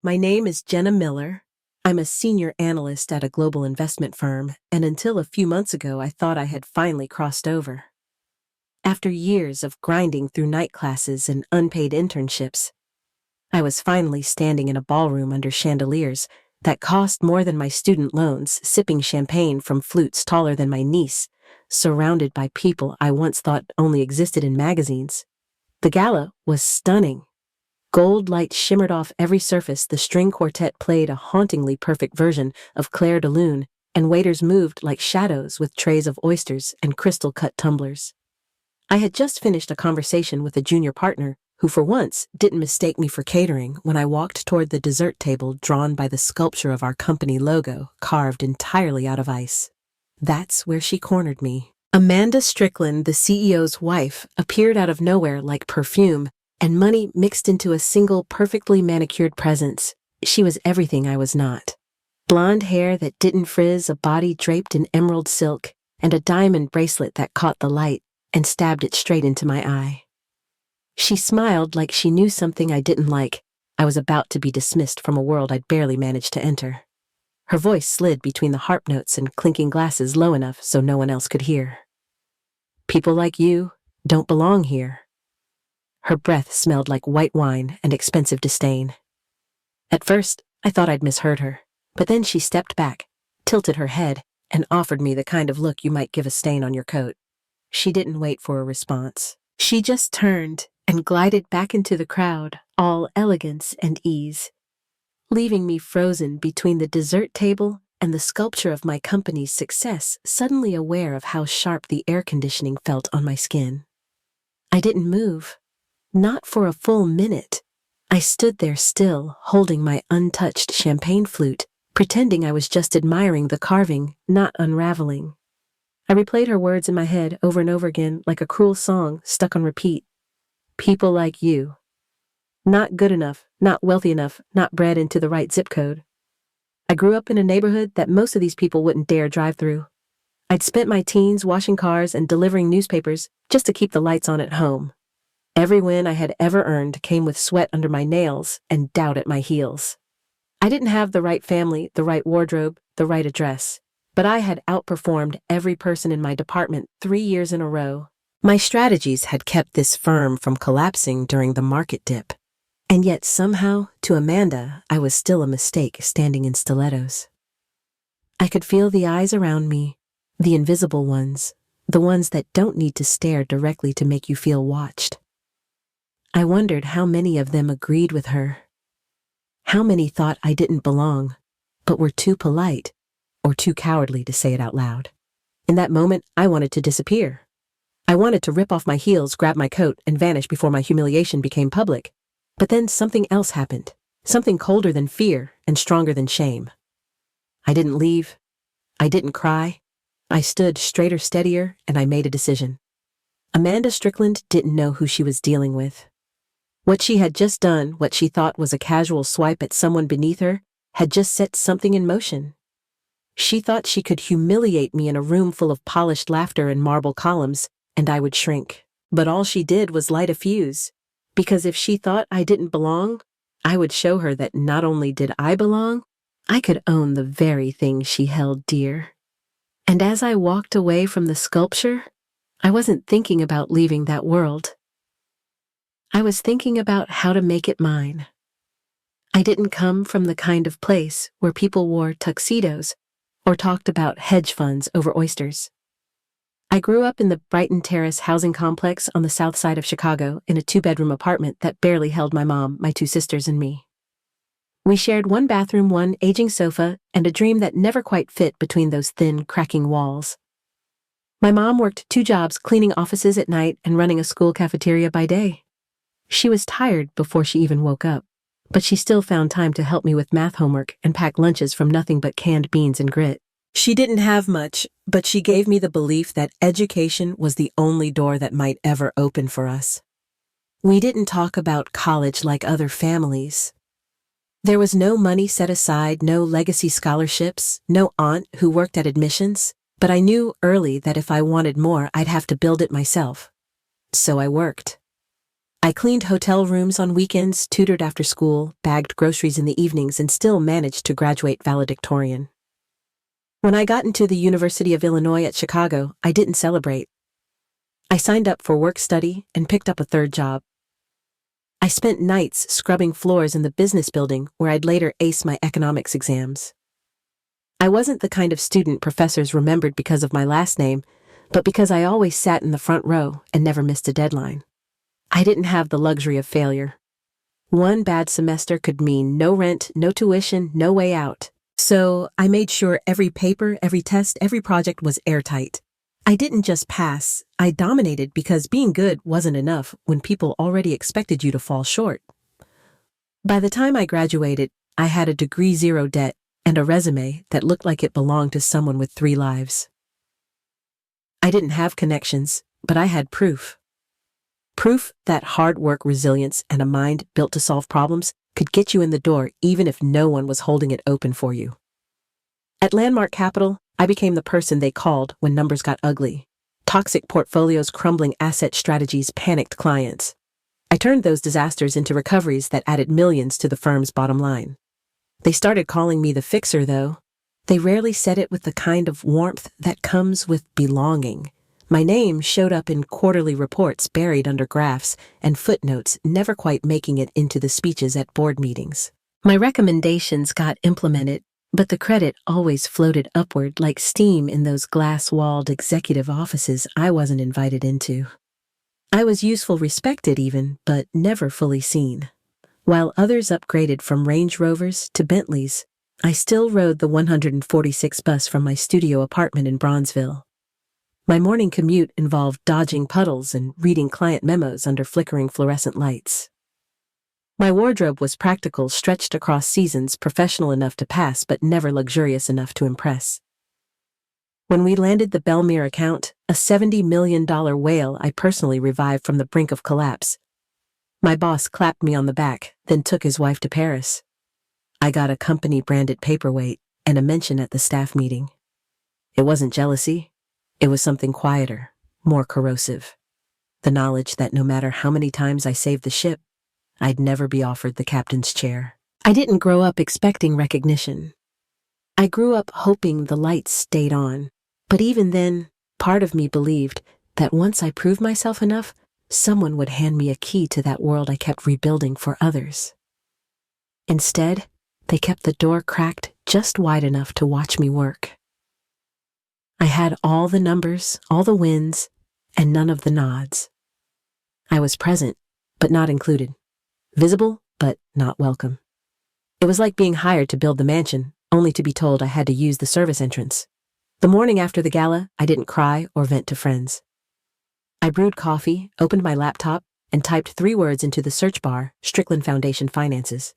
My name is Jenna Miller. I'm a senior analyst at a global investment firm, and until a few months ago, I thought I had finally crossed over. After years of grinding through night classes and unpaid internships, I was finally standing in a ballroom under chandeliers that cost more than my student loans, sipping champagne from flutes taller than my niece, surrounded by people I once thought only existed in magazines. The gala was stunning. Gold light shimmered off every surface, the string quartet played a hauntingly perfect version of Clair de Lune, and waiters moved like shadows with trays of oysters and crystal-cut tumblers. I had just finished a conversation with a junior partner who for once didn't mistake me for catering when I walked toward the dessert table drawn by the sculpture of our company logo carved entirely out of ice. That's where she cornered me. Amanda Strickland, the CEO's wife, appeared out of nowhere like perfume, and money mixed into a single perfectly manicured presence. She was everything I was not. Blonde hair that didn't frizz, a body draped in emerald silk, and a diamond bracelet that caught the light and stabbed it straight into my eye. She smiled like she knew something I didn't like. I was about to be dismissed from a world I'd barely managed to enter. Her voice slid between the harp notes and clinking glasses low enough so no one else could hear. People like you don't belong here. Her breath smelled like white wine and expensive disdain. At first, I thought I'd misheard her, but then she stepped back, tilted her head, and offered me the kind of look you might give a stain on your coat. She didn't wait for a response. She just turned and glided back into the crowd, all elegance and ease, leaving me frozen between the dessert table and the sculpture of my company's success, suddenly aware of how sharp the air conditioning felt on my skin. I didn't move. Not for a full minute. I stood there still, holding my untouched champagne flute, pretending I was just admiring the carving, not unraveling. I replayed her words in my head over and over again like a cruel song stuck on repeat. People like you. Not good enough, not wealthy enough, not bred into the right zip code. I grew up in a neighborhood that most of these people wouldn't dare drive through. I'd spent my teens washing cars and delivering newspapers just to keep the lights on at home. Every win I had ever earned came with sweat under my nails and doubt at my heels. I didn't have the right family, the right wardrobe, the right address, but I had outperformed every person in my department 3 years in a row. My strategies had kept this firm from collapsing during the market dip. And yet somehow, to Amanda, I was still a mistake standing in stilettos. I could feel the eyes around me, the invisible ones, the ones that don't need to stare directly to make you feel watched. I wondered how many of them agreed with her. How many thought I didn't belong, but were too polite or too cowardly to say it out loud. In that moment, I wanted to disappear. I wanted to rip off my heels, grab my coat, and vanish before my humiliation became public. But then something else happened, something colder than fear and stronger than shame. I didn't leave. I didn't cry. I stood straighter, steadier, and I made a decision. Amanda Strickland didn't know who she was dealing with. What she had just done, what she thought was a casual swipe at someone beneath her, had just set something in motion. She thought she could humiliate me in a room full of polished laughter and marble columns, and I would shrink. But all she did was light a fuse. Because if she thought I didn't belong, I would show her that not only did I belong, I could own the very thing she held dear. And as I walked away from the sculpture, I wasn't thinking about leaving that world. I was thinking about how to make it mine. I didn't come from the kind of place where people wore tuxedos or talked about hedge funds over oysters. I grew up in the Brighton Terrace housing complex on the south side of Chicago in a 2-bedroom apartment that barely held my mom, my 2 sisters, and me. We shared 1 bathroom, 1 aging sofa, and a dream that never quite fit between those thin, cracking walls. My mom worked 2 jobs, cleaning offices at night and running a school cafeteria by day. She was tired before she even woke up, but she still found time to help me with math homework and pack lunches from nothing but canned beans and grit. She didn't have much, but she gave me the belief that education was the only door that might ever open for us. We didn't talk about college like other families. There was no money set aside, no legacy scholarships, no aunt who worked at admissions, but I knew early that if I wanted more, I'd have to build it myself. So I worked. I cleaned hotel rooms on weekends, tutored after school, bagged groceries in the evenings, and still managed to graduate valedictorian. When I got into the University of Illinois at Chicago, I didn't celebrate. I signed up for work-study and picked up a third job. I spent nights scrubbing floors in the business building where I'd later ace my economics exams. I wasn't the kind of student professors remembered because of my last name, but because I always sat in the front row and never missed a deadline. I didn't have the luxury of failure. One bad semester could mean no rent, no tuition, no way out. So I made sure every paper, every test, every project was airtight. I didn't just pass, I dominated because being good wasn't enough when people already expected you to fall short. By the time I graduated, I had a degree zero debt and a resume that looked like it belonged to someone with 3 lives. I didn't have connections, but I had proof. Proof that hard work, resilience, and a mind built to solve problems could get you in the door even if no one was holding it open for you. At Landmark Capital, I became the person they called when numbers got ugly. Toxic portfolios, crumbling asset strategies, panicked clients. I turned those disasters into recoveries that added millions to the firm's bottom line. They started calling me the fixer, though. They rarely said it with the kind of warmth that comes with belonging. My name showed up in quarterly reports buried under graphs and footnotes, never quite making it into the speeches at board meetings. My recommendations got implemented, but the credit always floated upward like steam in those glass-walled executive offices I wasn't invited into. I was useful, respected even, but never fully seen. While others upgraded from Range Rovers to Bentleys, I still rode the 146 bus from my studio apartment in Bronzeville. My morning commute involved dodging puddles and reading client memos under flickering fluorescent lights. My wardrobe was practical, stretched across seasons, professional enough to pass but never luxurious enough to impress. When we landed the Belmere account, a $70 million whale I personally revived from the brink of collapse, my boss clapped me on the back, then took his wife to Paris. I got a company-branded paperweight and a mention at the staff meeting. It wasn't jealousy. It was something quieter, more corrosive. The knowledge that no matter how many times I saved the ship, I'd never be offered the captain's chair. I didn't grow up expecting recognition. I grew up hoping the lights stayed on. But even then, part of me believed that once I proved myself enough, someone would hand me a key to that world I kept rebuilding for others. Instead, they kept the door cracked just wide enough to watch me work. I had all the numbers, all the wins, and none of the nods. I was present, but not included. Visible, but not welcome. It was like being hired to build the mansion, only to be told I had to use the service entrance. The morning after the gala, I didn't cry or vent to friends. I brewed coffee, opened my laptop, and typed 3 words into the search bar: Strickland Foundation Finances.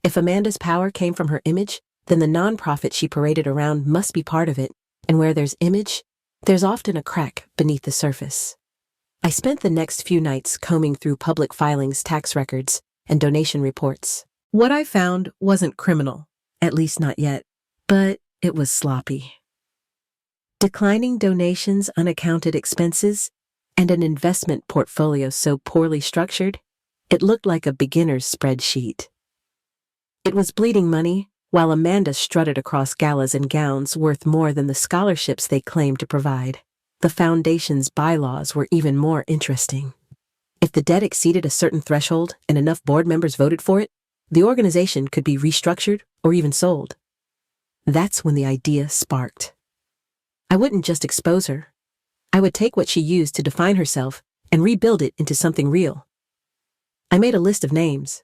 If Amanda's power came from her image, then the nonprofit she paraded around must be part of it. And where there's image, there's often a crack beneath the surface. I spent the next few nights combing through public filings, tax records, and donation reports. What I found wasn't criminal, at least not yet, but it was sloppy. Declining donations, unaccounted expenses, and an investment portfolio so poorly structured, it looked like a beginner's spreadsheet. It was bleeding money, while Amanda strutted across galas and gowns worth more than the scholarships they claimed to provide. The foundation's bylaws were even more interesting. If the debt exceeded a certain threshold and enough board members voted for it, the organization could be restructured or even sold. That's when the idea sparked. I wouldn't just expose her. I would take what she used to define herself and rebuild it into something real. I made a list of names.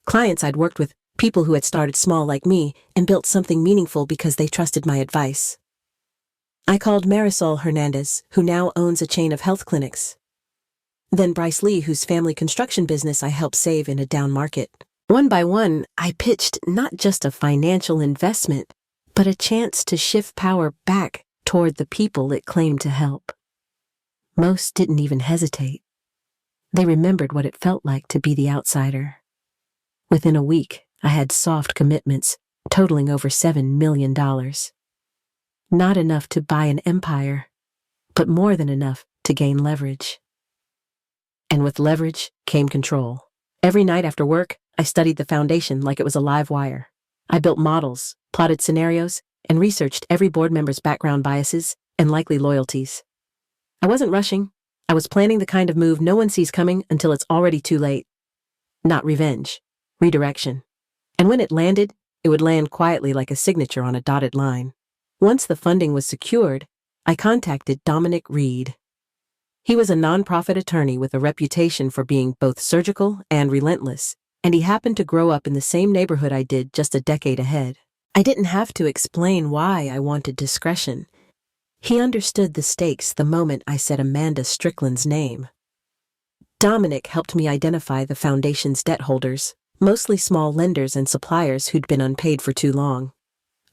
Clients I'd worked with, people who had started small like me and built something meaningful because they trusted my advice. I called Marisol Hernandez, who now owns a chain of health clinics. Then Bryce Lee, whose family construction business I helped save in a down market. One by one, I pitched not just a financial investment, but a chance to shift power back toward the people it claimed to help. Most didn't even hesitate. They remembered what it felt like to be the outsider. Within a week, I had soft commitments totaling over $7 million. Not enough to buy an empire, but more than enough to gain leverage. And with leverage came control. Every night after work, I studied the foundation like it was a live wire. I built models, plotted scenarios, and researched every board member's background biases and likely loyalties. I wasn't rushing. I was planning the kind of move no one sees coming until it's already too late. Not revenge, redirection. And when it landed, it would land quietly like a signature on a dotted line. Once the funding was secured, I contacted Dominic Reed. He was a nonprofit attorney with a reputation for being both surgical and relentless, and he happened to grow up in the same neighborhood I did just a decade ahead. I didn't have to explain why I wanted discretion. He understood the stakes the moment I said Amanda Strickland's name. Dominic helped me identify the foundation's debt holders, mostly small lenders and suppliers who'd been unpaid for too long.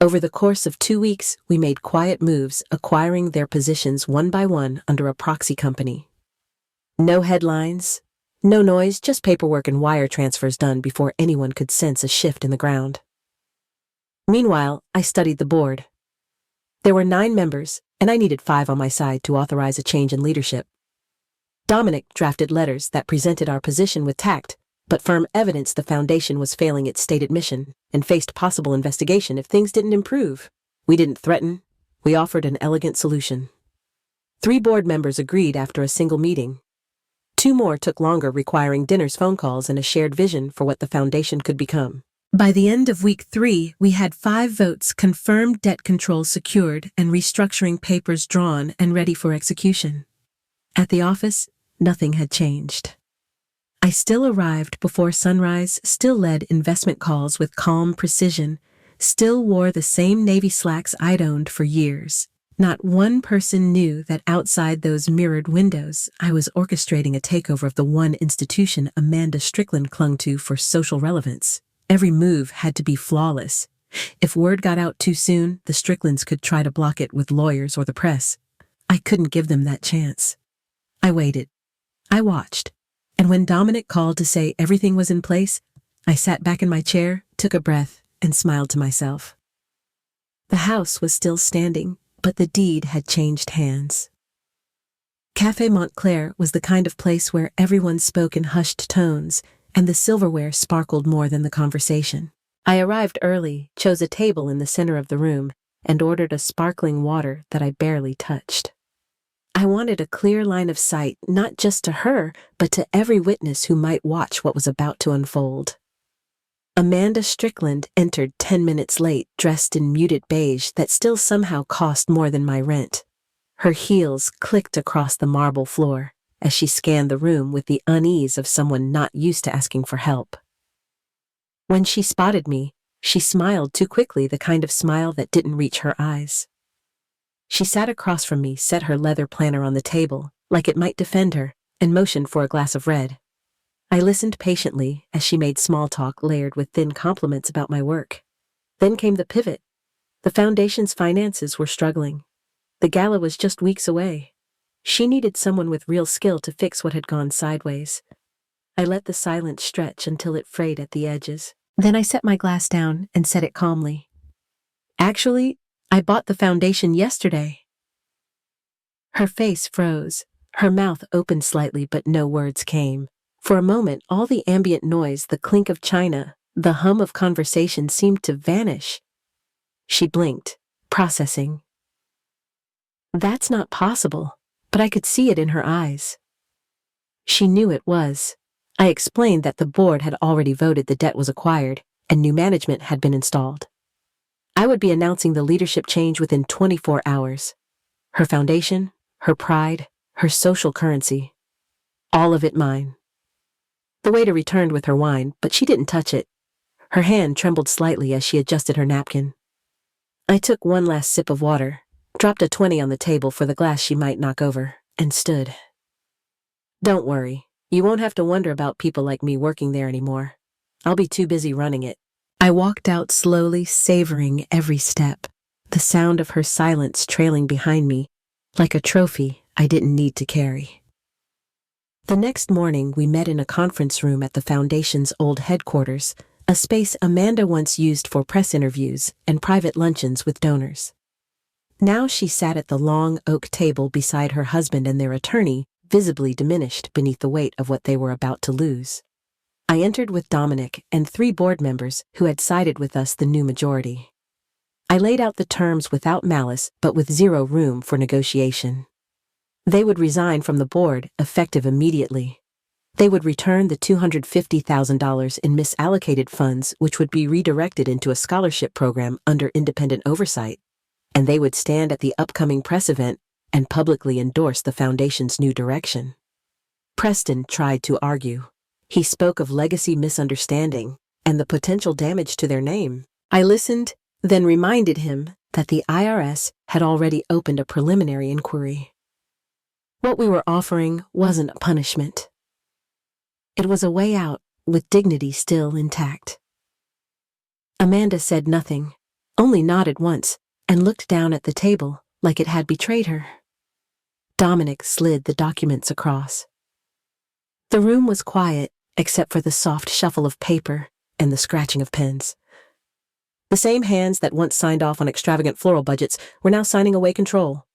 Over the course of 2 weeks, we made quiet moves, acquiring their positions one by one under a proxy company. No headlines, no noise, just paperwork and wire transfers done before anyone could sense a shift in the ground. Meanwhile, I studied the board. There were 9 members, and I needed 5 on my side to authorize a change in leadership. Dominic drafted letters that presented our position with tact, but firm evidence the foundation was failing its stated mission and faced possible investigation if things didn't improve. We didn't threaten. We offered an elegant solution. 3 board members agreed after a single meeting. 2 more took longer, requiring dinners, phone calls, and a shared vision for what the foundation could become. By the end of week 3, we had 5 votes, confirmed debt control secured, and restructuring papers drawn and ready for execution. At the office, nothing had changed. I still arrived before sunrise, still led investment calls with calm precision, still wore the same navy slacks I'd owned for years. Not one person knew that outside those mirrored windows, I was orchestrating a takeover of the one institution Amanda Strickland clung to for social relevance. Every move had to be flawless. If word got out too soon, the Stricklands could try to block it with lawyers or the press. I couldn't give them that chance. I waited. I watched. And when Dominic called to say everything was in place, I sat back in my chair, took a breath, and smiled to myself. The house was still standing, but the deed had changed hands. Café Montclair was the kind of place where everyone spoke in hushed tones, and the silverware sparkled more than the conversation. I arrived early, chose a table in the center of the room, and ordered a sparkling water that I barely touched. I wanted a clear line of sight, not just to her, but to every witness who might watch what was about to unfold. Amanda Strickland entered 10 minutes late, dressed in muted beige that still somehow cost more than my rent. Her heels clicked across the marble floor as she scanned the room with the unease of someone not used to asking for help. When she spotted me, she smiled too quickly, the kind of smile that didn't reach her eyes. She sat across from me, set her leather planner on the table, like it might defend her, and motioned for a glass of red. I listened patiently as she made small talk layered with thin compliments about my work. Then came the pivot. The foundation's finances were struggling. The gala was just weeks away. She needed someone with real skill to fix what had gone sideways. I let the silence stretch until it frayed at the edges. Then I set my glass down and said it calmly. Actually, I bought the foundation yesterday. Her face froze. Her mouth opened slightly, but no words came. For a moment, all the ambient noise, the clink of china, the hum of conversation seemed to vanish. She blinked, processing. That's not possible, but I could see it in her eyes. She knew it was. I explained that the board had already voted the debt was acquired, and new management had been installed. I would be announcing the leadership change within 24 hours. Her foundation, her pride, her social currency. All of it mine. The waiter returned with her wine, but she didn't touch it. Her hand trembled slightly as she adjusted her napkin. I took one last sip of water, dropped a 20 on the table for the glass she might knock over, and stood. Don't worry, you won't have to wonder about people like me working there anymore. I'll be too busy running it. I walked out slowly, savoring every step, the sound of her silence trailing behind me, like a trophy I didn't need to carry. The next morning, we met in a conference room at the foundation's old headquarters, a space Amanda once used for press interviews and private luncheons with donors. Now she sat at the long oak table beside her husband and their attorney, visibly diminished beneath the weight of what they were about to lose. I entered with Dominic and 3 board members who had sided with us, the new majority. I laid out the terms without malice, but with zero room for negotiation. They would resign from the board, effective immediately. They would return the $250,000 in misallocated funds, which would be redirected into a scholarship program under independent oversight, and they would stand at the upcoming press event and publicly endorse the foundation's new direction. Preston tried to argue. He spoke of legacy misunderstanding and the potential damage to their name. I listened, then reminded him that the IRS had already opened a preliminary inquiry. What we were offering wasn't a punishment. It was a way out, with dignity still intact. Amanda said nothing, only nodded once, and looked down at the table like it had betrayed her. Dominic slid the documents across. The room was quiet, except for the soft shuffle of paper and the scratching of pens. The same hands that once signed off on extravagant floral budgets were now signing away control.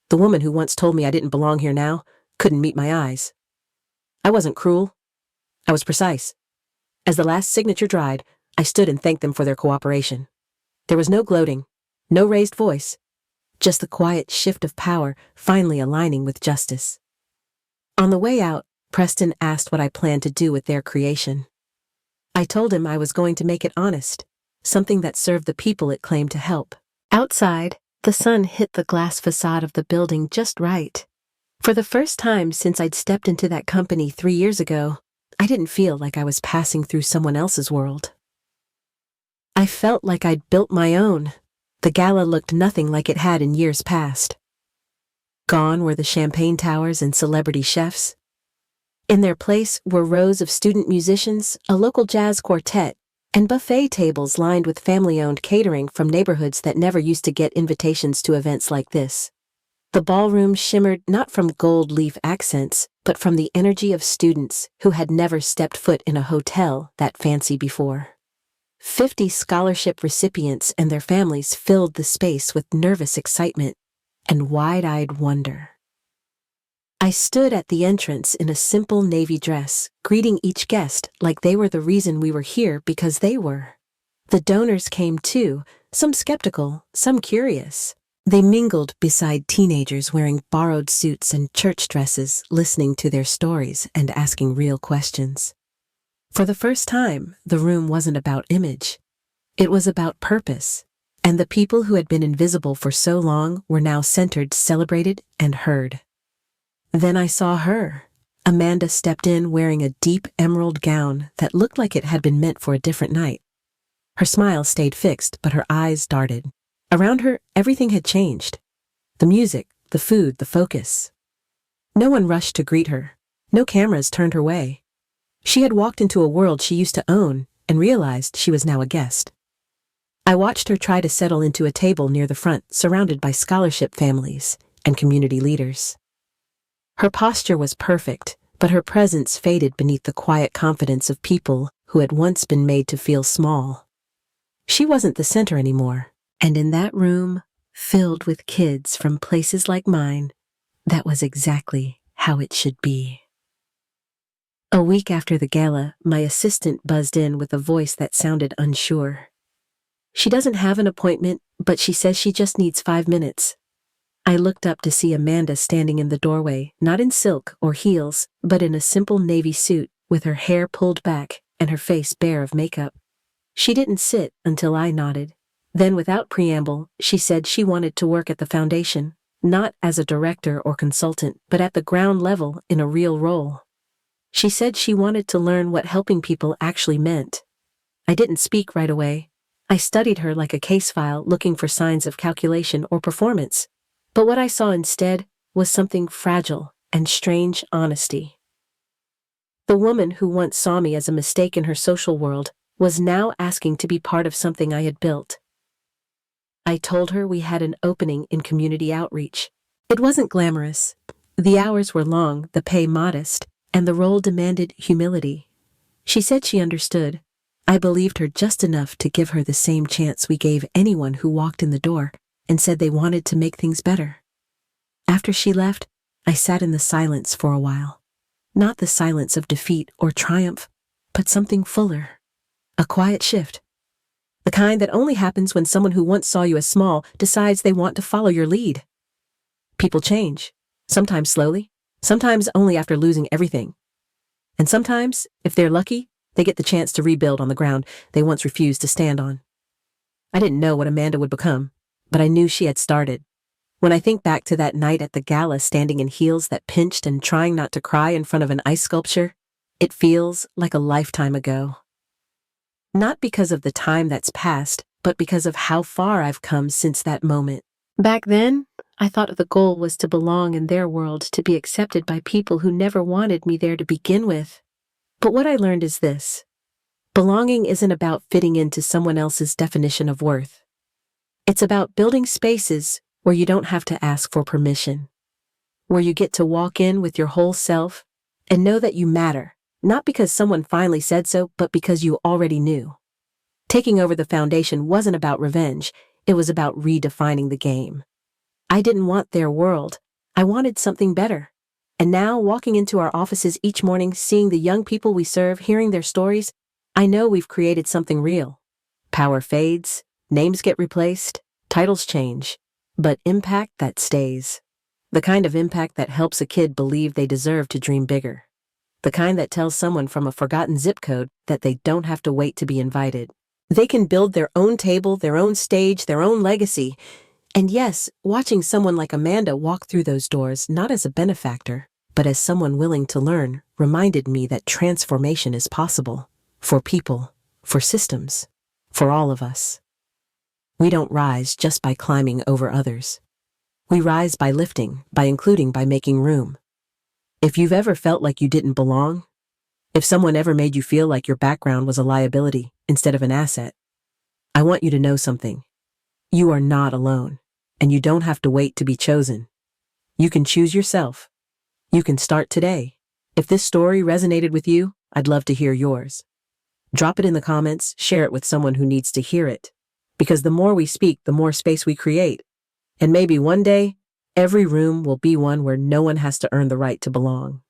The woman who once told me I didn't belong here now couldn't meet my eyes. I wasn't cruel. I was precise. As the last signature dried, I stood and thanked them for their cooperation. There was no gloating, no raised voice, just the quiet shift of power finally aligning with justice. On the way out, Preston asked what I planned to do with their creation. I told him I was going to make it honest, something that served the people it claimed to help. Outside, the sun hit the glass facade of the building just right. For the first time since I'd stepped into that company 3 years ago, I didn't feel like I was passing through someone else's world. I felt like I'd built my own. The Gala looked nothing like it had in years past. Gone were the champagne towers and celebrity chefs. In their place were rows of student musicians, a local jazz quartet, and buffet tables lined with family-owned catering from neighborhoods that never used to get invitations to events like this. The ballroom shimmered not from gold leaf accents, but from the energy of students who had never stepped foot in a hotel that fancy before. 50 scholarship recipients and their families filled the space with nervous excitement and wide-eyed wonder. I stood at the entrance in a simple navy dress, greeting each guest like they were the reason we were here because they were. The donors came too, some skeptical, some curious. They mingled beside teenagers wearing borrowed suits and church dresses, listening to their stories and asking real questions. For the first time, the room wasn't about image. It was about purpose, and the people who had been invisible for so long were now centered, celebrated, and heard. Then I saw her. Amanda stepped in wearing a deep emerald gown that looked like it had been meant for a different night. Her smile stayed fixed, but her eyes darted. Around her, everything had changed. The music, the food, the focus. No one rushed to greet her. No cameras turned her way. She had walked into a world she used to own and realized she was now a guest. I watched her try to settle into a table near the front, surrounded by scholarship families and community leaders. Her posture was perfect, but her presence faded beneath the quiet confidence of people who had once been made to feel small. She wasn't the center anymore. And in that room, filled with kids from places like mine, that was exactly how it should be. A week after the gala, my assistant buzzed in with a voice that sounded unsure. She doesn't have an appointment, but she says she just needs 5 minutes. I looked up to see Amanda standing in the doorway, not in silk or heels, but in a simple navy suit, with her hair pulled back and her face bare of makeup. She didn't sit until I nodded. Then, without preamble, she said she wanted to work at the foundation, not as a director or consultant, but at the ground level in a real role. She said she wanted to learn what helping people actually meant. I didn't speak right away. I studied her like a case file, looking for signs of calculation or performance. But what I saw instead was something fragile and strange honesty. The woman who once saw me as a mistake in her social world was now asking to be part of something I had built. I told her we had an opening in community outreach. It wasn't glamorous. The hours were long, the pay modest, and the role demanded humility. She said she understood. I believed her just enough to give her the same chance we gave anyone who walked in the door and said they wanted to make things better. After she left, I sat in the silence for a while. Not the silence of defeat or triumph, but something fuller. A quiet shift. The kind that only happens when someone who once saw you as small decides they want to follow your lead. People change. Sometimes slowly, sometimes only after losing everything. And sometimes, if they're lucky, they get the chance to rebuild on the ground they once refused to stand on. I didn't know what Amanda would become, but I knew she had started. When I think back to that night at the gala standing in heels that pinched and trying not to cry in front of an ice sculpture, it feels like a lifetime ago. Not because of the time that's passed, but because of how far I've come since that moment. Back then, I thought the goal was to belong in their world, to be accepted by people who never wanted me there to begin with. But what I learned is this: belonging isn't about fitting into someone else's definition of worth. It's about building spaces where you don't have to ask for permission, where you get to walk in with your whole self and know that you matter, not because someone finally said so, but because you already knew. Taking over the foundation wasn't about revenge, it was about redefining the game. I didn't want their world, I wanted something better. And now, walking into our offices each morning, seeing the young people we serve, hearing their stories, I know we've created something real. Power fades, names get replaced, titles change, but impact that stays. The kind of impact that helps a kid believe they deserve to dream bigger. The kind that tells someone from a forgotten zip code that they don't have to wait to be invited. They can build their own table, their own stage, their own legacy. And yes, watching someone like Amanda walk through those doors, not as a benefactor, but as someone willing to learn, reminded me that transformation is possible. For people, for systems, for all of us. We don't rise just by climbing over others. We rise by lifting, by including, by making room. If you've ever felt like you didn't belong, if someone ever made you feel like your background was a liability instead of an asset, I want you to know something. You are not alone, and you don't have to wait to be chosen. You can choose yourself. You can start today. If this story resonated with you, I'd love to hear yours. Drop it in the comments, share it with someone who needs to hear it. Because the more we speak, the more space we create. And maybe one day, every room will be one where no one has to earn the right to belong.